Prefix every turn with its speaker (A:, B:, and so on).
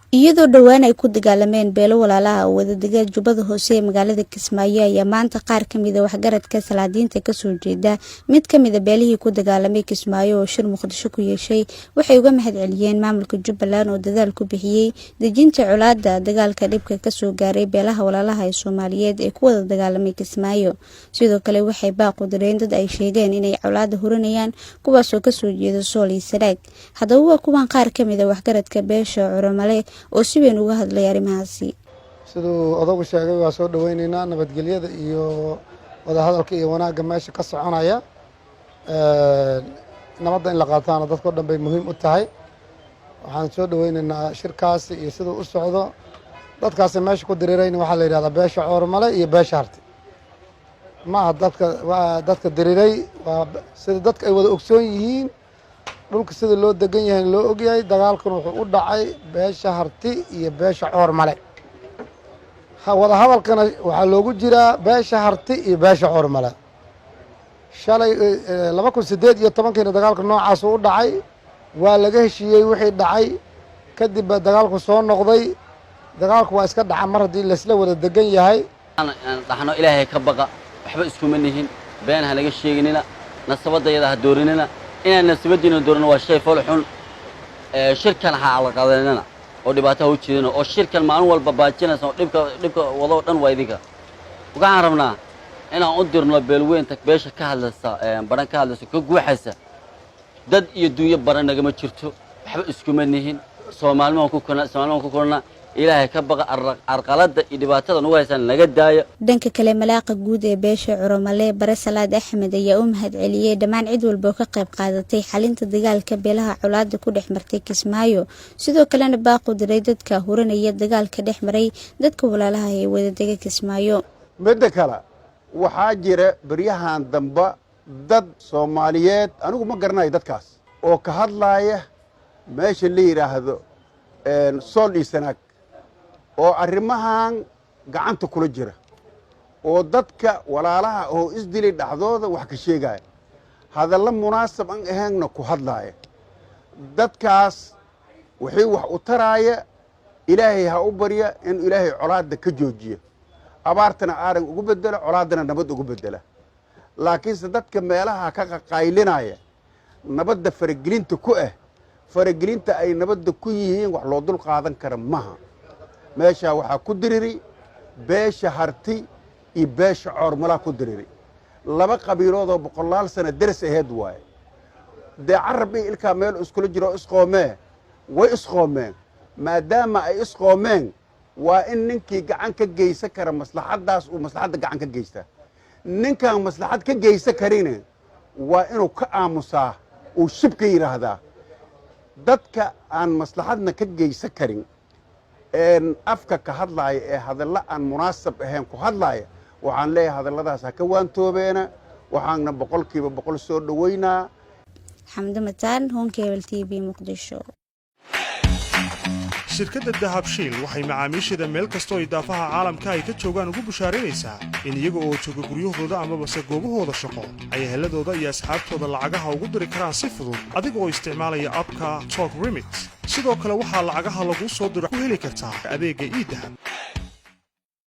A: iyadoo dhawaan ay ku dagaalameen beelo walaalaha oo wada degan Jubbada Hoose ee magaalada Kismaayo ayaa maanta qaar kamid ah waxgaradka salaadiinta ka soo jeeda mid kamid ah beelihii ku dagaalamay Kismaayo oo shir Muqdisho ku yeeshay waxay uga mahadceliyeen maamulka Jubbaland oo dadaal ku bixiyay dejinta colaadda dagaalka dhibka ka soo gaaray beelaha walaalaha ee Soomaaliyeed ee ku wada dagaalamay Kismaayo sidoo kale waxay baaq u direen dad ay sheegeen inay colaadda hurinayaan kuwaas oo ka soo jeeda Sool iyo Sanaag haddaba waa kuwan qaar kamid ah waxgaradka beesha Oromale oo si weyn uga hadlay arrimahaasi
B: sidoo odagu sheegay waa soo dhaweynayna nabadgelyada iyo wada hadalka iyo wanaagga meesha ka soconaya nabadda in la qaataan dadka dhan bay muhiim u tahay waxaan soo dhaweynaynaa shirkaasi iyo sidoo u socdo dadkaasi meesha ku diriirayna waxa la yiraahdaa beesha Oromale iyo beesha Harti ma dadka diriiray waa sida dadka ay wada ogsoon yihiin dhulka sida loo degan yahay loo ogyahay dagaalkan wuxuu u dhacay beesha Harti iyo beesha Oromale wada hadalkana waxa loogu jiraa beesha Harti iyo beesha Oromale shalay 2018 dagaalka noocaas u dhacay waa laga heshiiyay wixii dhacay kadib dagaalku soo noqday dagaalku waa iska dhacay mar hadii la isla wada degan yahay
C: dhaxno ilaahay ka baqa waxba isku manihin been ha laga sheeginina nasabadayada ha doorinina inaan nasabadiina doorno waa shay fool xun shirkan ha la qadanina oo dhibaato u jeedino oo shirkan maalin walba baajinaysa oo dhibka wado dhan waa idinka waxaan rabnaa inaan u dirno beelweynta beesha ka hadlaysa baran ka hadlaysa ka guuxaysa dad iyo duuyo baran nagama jirto waxba isku manihin Soomaaliman ku kulana ilaahay ka baqa arqalada iyo dhibaatada ugu haysan laga daayo
A: dhanka kale malaaqa guud ee beesha Oromale Bare Salaad Axmed ayaa u mahadceliyay dhamaan cid walba oo ka qayb qaadatay xalinta dagaalka beelaha colaadda ku dhexmartay Kismaayo sidoo kalena baaq u diray dadka hurinaya dagaalka dhexmaray dadka walaalaha ee wada degan Kismaayo
D: midda kale waxaa jira baryahan damba dad Soomaaliyeed anigu ma garanayo dadkaas oo ka hadlaaya meesha la yiraahdo Sool iyo Sanaag oo arrimahan gacanta kula jira oo dadka walaalaha oo isdilay dhaxdooda wax ka sheegaya hadalla munaasab aan ahaynna ku hadlaaya dadkaas wixii wax u taraaya ilaahay ha u barya in ilaahay colaadda ka joojiyo abaartana aaran ugu bedelo colaadana nabad ugu bedela laakiinse dadka meelaha ka qaylinaya nabadda faragelinta ku faragelinta ay nabadda ku yihiin wax loo dul qaadan kara maaha meesha waxaa ku diriri beesha Harti iyo beesha Oromale ku diriri laba qabiilood oo boqolaal sano daris aheed waay carabay ilka meel isku jiro isqoomee way isqoomeen maadaama ay isqoomeen waa in ninkii gacan ka geysan kara maslaxadaas uu maslaxada gacan ka geysta ninkan maslaxad ka geysan karina waa inuu ka aamusaa uu shibka yiraahdaa dadka aan maslaxadna ka geysan karin afka ka hadlaaya ee hadalla aan munaasab ahayn ku hadlaaya waxaan leeyahay hadalladaas ha ka waantoobeena waxaana boqolkiiba boqol soo dhaweynaa
A: Xamdi Mataan Home Cable TV Muqdisho
E: shirkadda Dahabshiil waxay macaamiisheeda meel kasta oo idaafaha caalamka ay ka joogaan ugu bushaarinaysaa in iyaga oo jooga guryahooda ama base goobahooda shaqo ay heladooda iyo asxaabtooda lacagaha ugu diri karaan si fudud adiga oo isticmaalaya abka Talk Remit sidoo kale waxaa lacagaha lagu soo diro ku heli kartaa adeegga e-Dahab